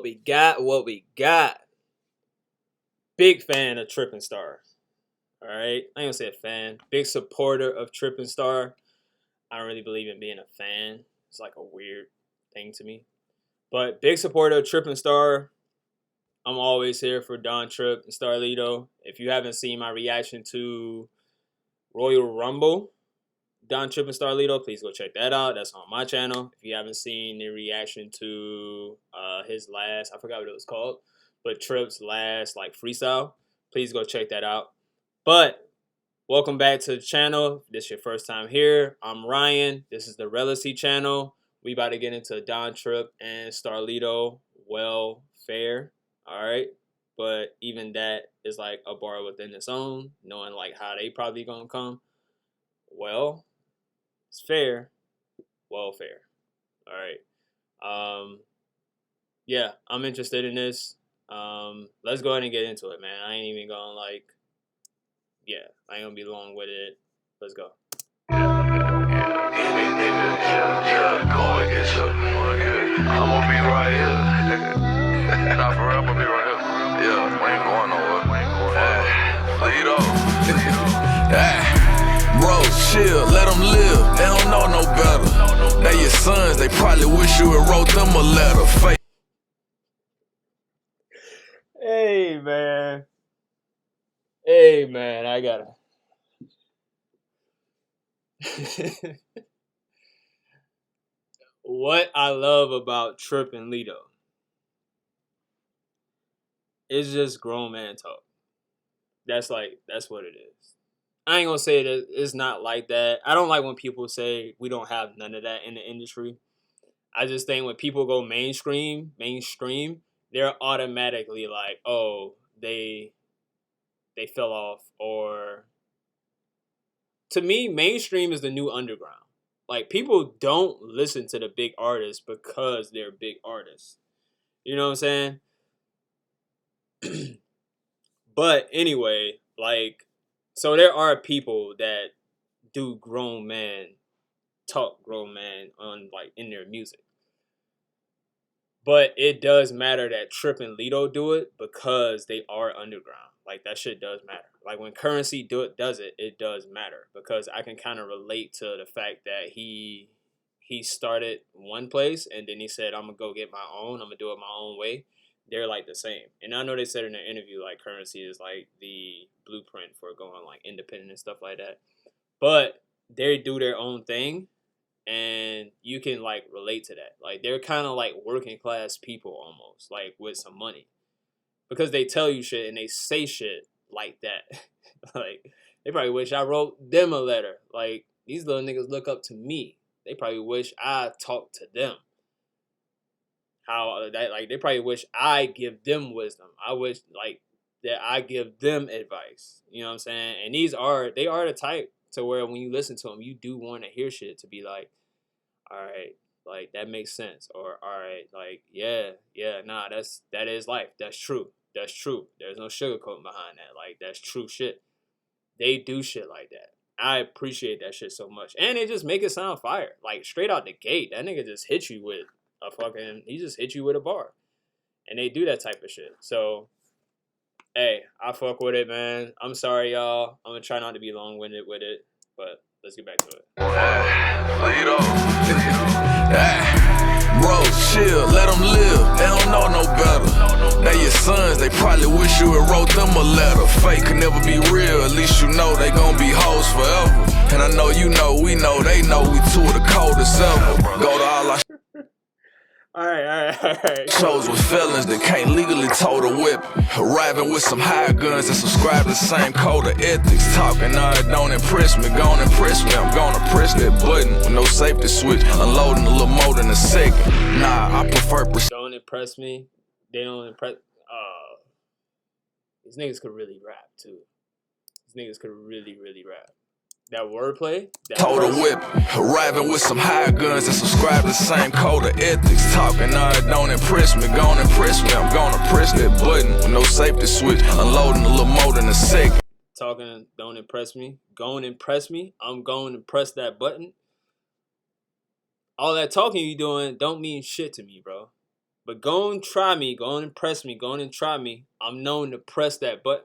What we got. Big fan of Trippin' Star. All right, I ain't gonna say a fan. Big supporter of Trippin' Star. I don't really believe in being a fan. It's like a weird thing to me. But big supporter of Trippin' Star. I'm always here for Don Trip and Starlito. If you haven't seen my reaction to Royal Rumble, Don Trip and Starlito, please go check that out. That's on my channel. If you haven't seen the reaction to his last, I forgot what it was called, but Trip's last like freestyle, please go check that out. But welcome back to the channel. If this is your first time here, I'm Ryan. This is the Relacy channel. We about to get into Don Trip and Starlito welfare. All right. But even that is like a bar within its own, knowing like how they probably gonna come. Well, it's fair, welfare. All right. Yeah, I'm interested in this. Let's go ahead and get into it, man. I ain't even gonna yeah, I ain't gonna be long with it. Let's go. I'm gonna be right here. Nah, for real, I'm gonna be right here. Yeah, we ain't going nowhere. Lead bro, chill, let them live. They don't know no better. They your sons, they probably wish you had wrote them a letter. Fake. Hey, man. Hey, man, I gotta. What I love about Trip and Lito is just grown man talk. That's what it is. I ain't gonna say that it's not like that. I don't like when people say we don't have none of that in the industry. I just think when people go mainstream, they're automatically like, oh, they fell off. Or to me, mainstream is the new underground. Like, people don't listen to the big artists because they're big artists. You know what I'm saying? But anyway, like, so there are people that do grown man talk grown man on like in their music. But it does matter that Trip and Lito do it because they are underground. Like, that shit does matter. Like, when Currency does it, it does matter because I can kind of relate to the fact that he started one place and then he said, I'm gonna go get my own. I'm gonna do it my own way. They're like the same. And I know they said in their interview like Currency is like the blueprint for going like independent and stuff like that. But they do their own thing, and you can like relate to that. Like, they're kind of like working class people almost, like with some money, because they tell you shit and they say shit like that. Like, they probably wish I wrote them a letter. Like, these little niggas look up to me. They probably wish I talked to them. How that, like, they probably wish I give them wisdom. I wish like that I give them advice. You know what I'm saying? And they are the type to where when you listen to them, you do want to hear shit to be like, all right, like, that makes sense. Or, all right, like, yeah, nah, that is life. That's true. There's no sugarcoating behind that. Like, that's true shit. They do shit like that. I appreciate that shit so much. And they just make it sound fire. Like, straight out the gate, that nigga just hit you with he just hit you with a bar. And they do that type of shit. So, hey, I fuck with it, man. I'm sorry, y'all. I'm gonna try not to be long-winded with it, but let's get back to it. Bro, chill, let them live. They don't know no better. They your sons, they probably wish you had wrote them a letter. Fake can never be real, at least you know they gon' be hoes forever. And I know you know, we know, they know we two of the coldest ever. Go to all our All right. shows with felons that can't legally tote a whip. Arriving with some high guns and subscribe to the same code of ethics. Talking, don't impress me, gon' impress me. I'm gonna press that button with no safety switch. Unloading a little more than a second. Nah, I prefer Don't impress me. They don't impress. These niggas could really rap too. These niggas could really rap. That wordplay. tote a whip. Arriving with some high guns and subscribe to the same code of ethics. Talking, don't impress me, gon' impress me. I'm gonna press that button with no safety switch. Unloading a little more than a second. Talking, don't impress me. Gon' impress me. I'm going to press that button. All that talking you doing don't mean shit to me, bro. But go and try me, go and impress me, go and try me. I'm known to press that button.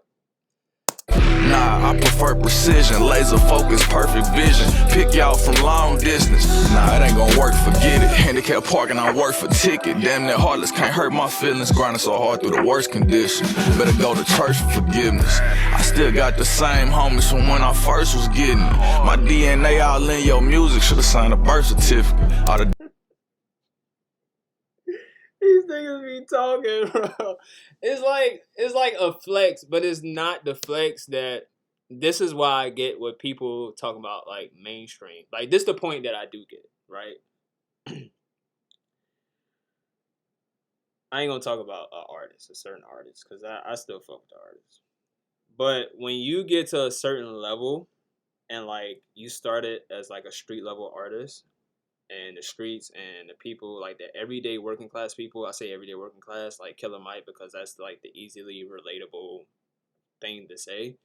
Nah, I prefer precision, laser focus, perfect vision. Pick y'all from long distance. Nah, it ain't gonna work, forget it. Handicap parking, I work for ticket. Damn, that heartless can't hurt my feelings. Grinding so hard through the worst conditions. Better go to church for forgiveness. I still got the same homies from when I first was getting it. My DNA all in your music, should've signed a birth certificate. These niggas be talking, bro. It's like a flex, but it's not the flex that. This is why I get what people talk about, like mainstream. Like this, is the point that I do get, right? I ain't gonna talk about an artist, a certain artist, because I still fuck with the artist. But when you get to a certain level, and like you started as like a street level artist, and the streets and the people, like the everyday working class people, I say everyday working class, like Killer Mike, because that's like the easily relatable thing to say.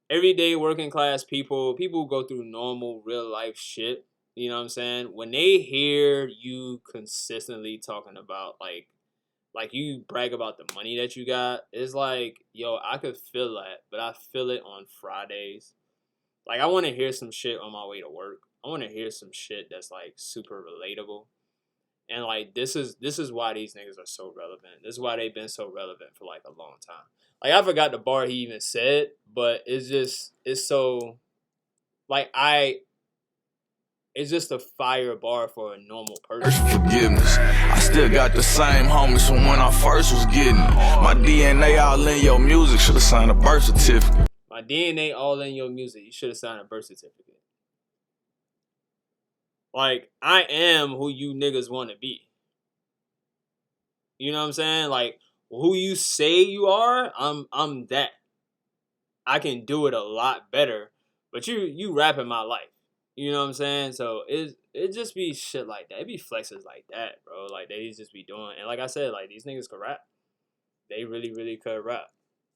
Everyday working class people who go through normal real life shit, you know what I'm saying? When they hear you consistently talking about like you brag about the money that you got, it's like, yo, I could feel that, but I feel it on Fridays. Like I want to hear some shit on my way to work. I want to hear some shit that's like super relatable. And like this is why these niggas are so relevant. This is why they've been so relevant for like a long time. Like I forgot the bar he even said, but it's so like it's just a fire bar for a normal person. Forgiveness. I still got the same homies from when I first was getting it. My DNA all in your music, should've signed a birth certificate. My DNA all in your music. You should have signed a birth certificate. Like, I am who you niggas want to be. You know what I'm saying? Like, who you say you are, I'm that. I can do it a lot better. But you rapping my life. You know what I'm saying? So it just be shit like that. It be flexes like that, bro. Like they just be doing. And like I said, like these niggas could rap. They really, really could rap.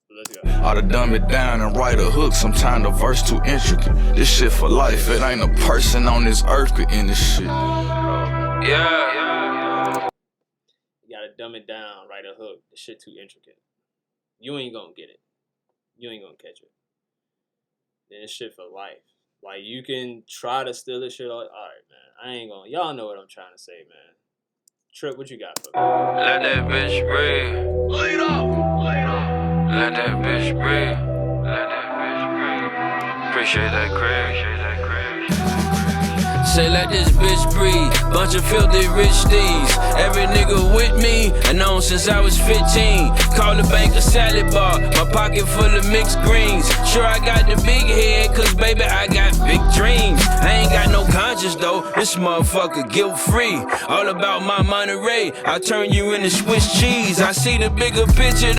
Let's go. Oughta dumb it down and write a hook, sometimes the verse too intricate. This shit for life, it ain't a person on this earth could end this shit. Yeah. You gotta dumb it down, write a hook. This shit too intricate. You ain't gonna get it. You ain't gonna catch it. Then this shit for life. Like you can try to steal this shit. Alright, man. I ain't gonna. Y'all know what I'm trying to say, man. Trip, what you got for me? Let that bitch breathe. Lead up. Let that bitch breathe. Let that bitch breathe. Appreciate that crib. Say let this bitch breathe. Bunch of filthy rich thieves. Every nigga with me, I known since I was 15. Call the bank a salad bar. My pocket full of mixed greens. Sure I got the big head, cause baby I got big dreams. I ain't got no conscience though. This motherfucker guilt free. All about my Monterey. I turn you into Swiss cheese. I see the bigger picture.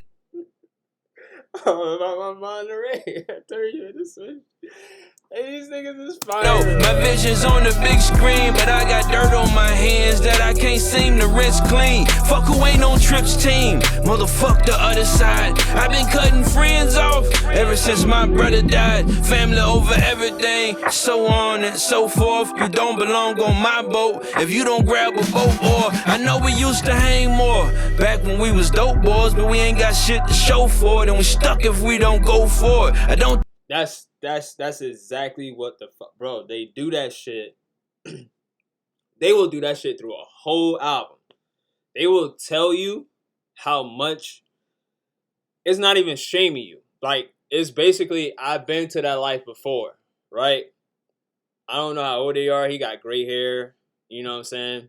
All about my Monterey. I turn you into Swiss. Hey, these niggas is fire. No, my vision's on the big screen, but I got dirt on my hands that I can't seem to rinse clean. Fuck who ain't on Tripp's team, motherfuck the other side. I've been cutting friends off ever since my brother died. Family over everything, so on and so forth. You don't belong on my boat if you don't grab a boat. Or I know we used to hang more back when we was dope boys, but we ain't got shit to show for it, and we stuck if we don't go for it. I don't. That's exactly what the fuck, bro. They do that shit. They will do that shit through a whole album. They will tell you how much. It's not even shaming you. Like it's basically I've been to that life before, right? I don't know how old they are. He got gray hair. You know what I'm saying?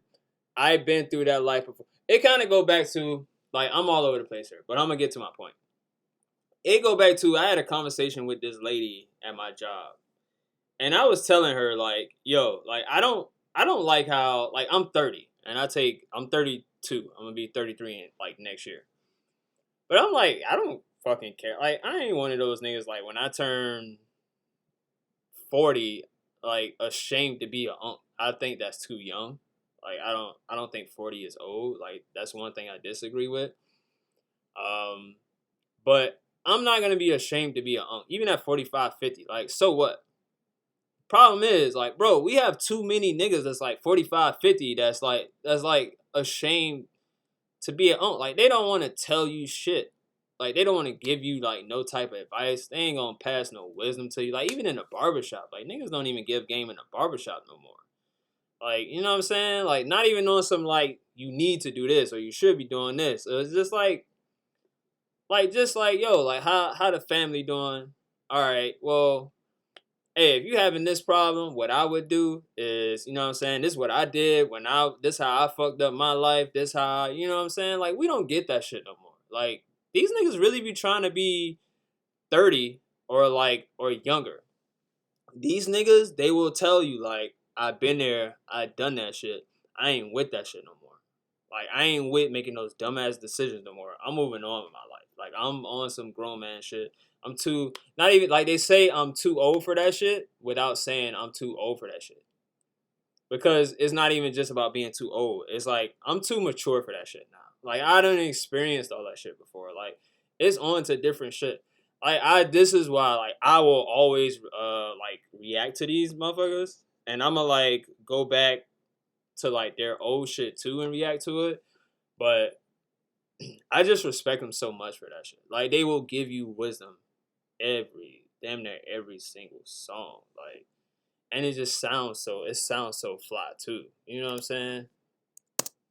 I've been through that life before. It kind of go back to like I'm all over the place here, but I'm gonna get to my point. It go back to I had a conversation with this lady at my job, and I was telling her like, yo, like I don't like how like I'm 30 and I'm 32. I'm gonna be 33 in like next year, but I'm like I don't fucking care. Like I ain't one of those niggas like when I turn 40, like ashamed to be a unk. I think that's too young. Like I don't think 40 is old. Like that's one thing I disagree with. But I'm not going to be ashamed to be an unk, even at 45, 50. Like, so what? Problem is, like, bro, we have too many niggas that's like 45, 50 that's like ashamed to be an uncle. Like, they don't want to tell you shit. Like, they don't want to give you, like, no type of advice. They ain't gonna pass no wisdom to you. Like, even in a barbershop, like, niggas don't even give game in a barbershop no more. Like, you know what I'm saying? Like, not even on some, like, you need to do this or you should be doing this. It's just just like, yo, like, how the family doing? All right, well, hey, if you having this problem, what I would do is, you know what I'm saying? This is what I did this how I fucked up my life. This how, you know what I'm saying? Like, we don't get that shit no more. Like, these niggas really be trying to be 30 or younger. These niggas, they will tell you, like, I've been there, I done that shit. I ain't with that shit no more. Like, I ain't with making those dumbass decisions no more. I'm moving on with my life. Like, I'm on some grown man shit. I'm too, not even, like, they say I'm too old for that shit without saying I'm too old for that shit. Because it's not even just about being too old. It's like, I'm too mature for that shit now. Like, I done experienced all that shit before. Like, it's on to different shit. This is why, like, I will always, react to these motherfuckers. And I'ma, like, go back to, like, their old shit, too, and react to it. But I just respect them so much for that shit. Like, they will give you wisdom damn near every single song. Like, and it sounds so fly, too. You know what I'm saying?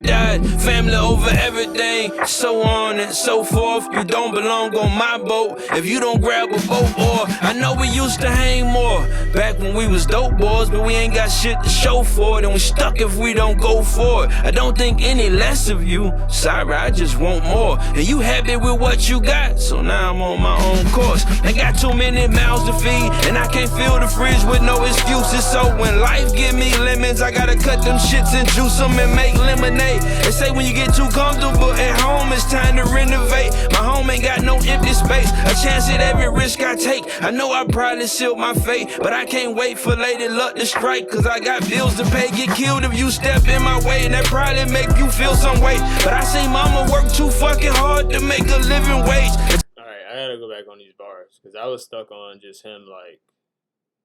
Died, family over everything, so on and so forth. You don't belong on my boat if you don't grab a boat. Or I know we used to hang more back when we was dope boys, but we ain't got shit to show for it, and we stuck if we don't go for it. I don't think any less of you. Sorry, I just want more, and you happy with what you got, so now I'm on my own course. I got too many mouths to feed, and I can't fill the fridge with no excuses. So when life give me lemons, I gotta cut them shits and juice them and make lemonade. They say when you get too comfortable at home, it's time to renovate. My home ain't got no empty space, a chance at every risk I take. I know I probably sealed my fate, but I can't wait for Lady Luck to strike, cause I got bills to pay. Get killed if you step in my way, and that probably make you feel some way. But I see mama work too fucking hard to make a living wage. Alright, I gotta go back on these bars, cause I was stuck on just him,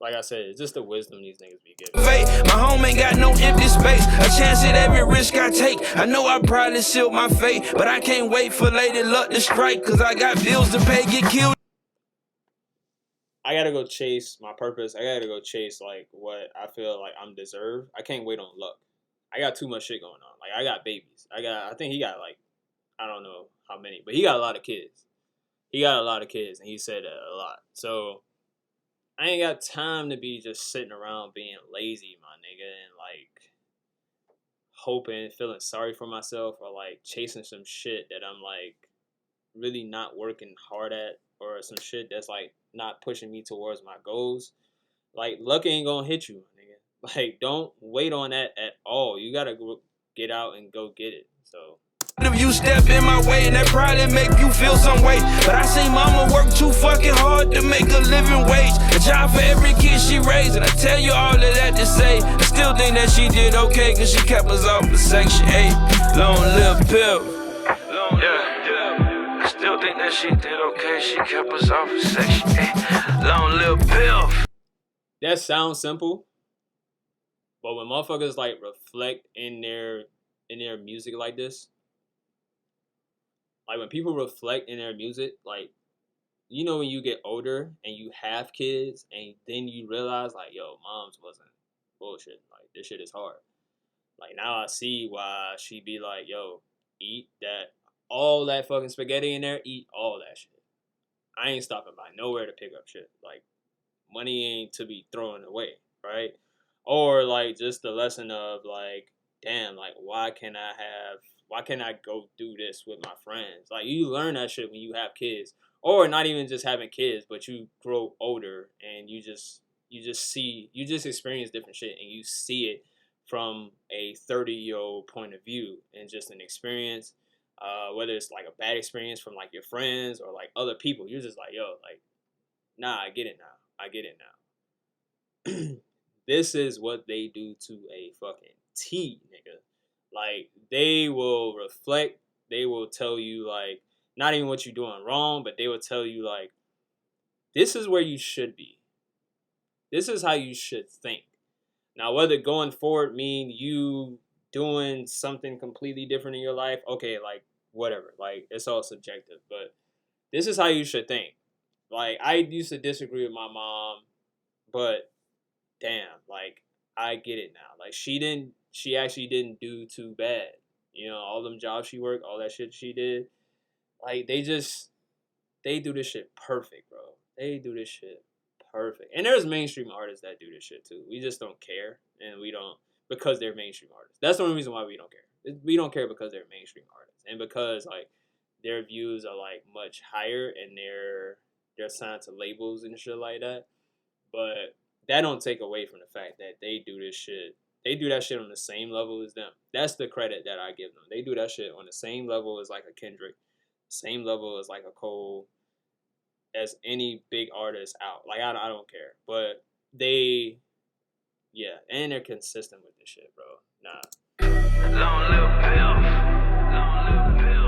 like I said, it's just the wisdom these niggas be giving. My home ain't got no empty space, a chance at every risk I take. I know I probably sealed my fate, but I can't wait for Lady Luck to strike, cause I got bills to pay. Get killed. I gotta go chase my purpose. I gotta go chase, like, what I feel like I'm deserved. I can't wait on luck. I got too much shit going on. Like, I got babies. I think he got, like, I don't know how many, but he got a lot of kids. He got a lot of kids, and he said that a lot. So I ain't got time to be just sitting around being lazy, my nigga, and, like, hoping, feeling sorry for myself, or, like, chasing some shit that I'm, like, really not working hard at, or some shit that's, like, not pushing me towards my goals. Like, luck ain't gonna hit you, my nigga. Like, don't wait on that at all. You gotta go get out and go get it. So if you step in my way, and that probably make you feel some way. But I see mama work too fucking hard to make a living wage, a job for every kid she raised. And I tell you all of that to say, I still think that she did okay, cause she kept us off of Section 8. Long live Pip. I still think that she did okay, she kept us off of Section 8. Long live Pip. that sounds simple, but when motherfuckers, like, reflect in their music like this, like, when people reflect in their music, like, you know, when you get older and you have kids, and then you realize, like, yo, mom's wasn't bullshit. Like, this shit is hard. Like, now I see why she be like, yo, eat all that fucking spaghetti in there, eat all that shit. I ain't stopping by nowhere to pick up shit. Like, money ain't to be thrown away, right? Or, like, just the lesson of, like, damn, like, why can't I go do this with my friends? Like, you learn that shit when you have kids. Or not even just having kids, but you grow older, and you just experience different shit, and you see it from a 30-year-old point of view, and just an experience, whether it's, like, a bad experience from, like, your friends or, like, other people. You're just like, yo, like, nah, I get it now. This is what they do to a fucking T, nigga. Like, they will reflect. They will tell you, like, not even what you're doing wrong, but they will tell you, like, this is where you should be. This is how you should think. Now, whether going forward mean you doing something completely different in your life, okay, like, whatever. Like, it's all subjective, but this is how you should think. Like, I used to disagree with my mom, but damn, like, I get it now. Like, she actually didn't do too bad. You know, all them jobs she worked, all that shit she did, like, they do this shit perfect, bro. They do this shit perfect. And there's mainstream artists that do this shit too. We just don't care, and we don't, because they're mainstream artists. That's the only reason why we don't care. We don't care because they're mainstream artists, and because like their views are like much higher, and they're signed to labels and shit like that. But that don't take away from the fact that they do this shit. They do that shit on the same level as them. That's the credit that I give them. They do that shit on the same level as like a Kendrick, same level as like a Cole, as any big artist out. Like, I don't care, but they, yeah, and they're consistent with this shit, bro. Nah. Long live Bill. Long live Bill.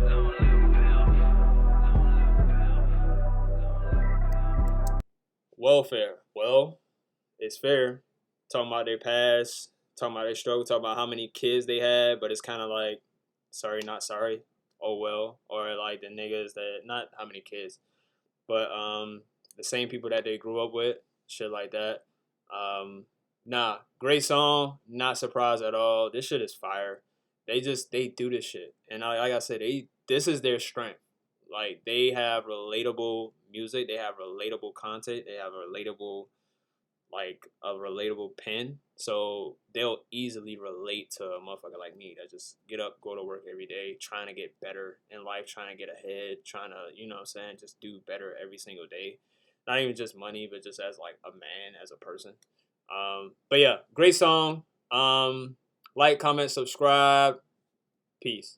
Long live Bill. Welfare. Well, it's fair. Talking about their past, talking about their struggle, talking about how many kids they had, but it's kind of like, sorry, not sorry. Oh well, or like the niggas that, not how many kids, but the same people that they grew up with, shit like that. Nah, great song, not surprised at all. This shit is fire. They do this shit, and like I said, this is their strength. Like, they have relatable music, they have relatable content, they have a relatable pen, so they'll easily relate to a motherfucker like me that just get up, go to work every day, trying to get better in life, trying to get ahead, trying to, you know what I'm saying, just do better every single day. Not even just money, but just as like a man, as a person. But yeah, great song. Like, comment, subscribe. Peace.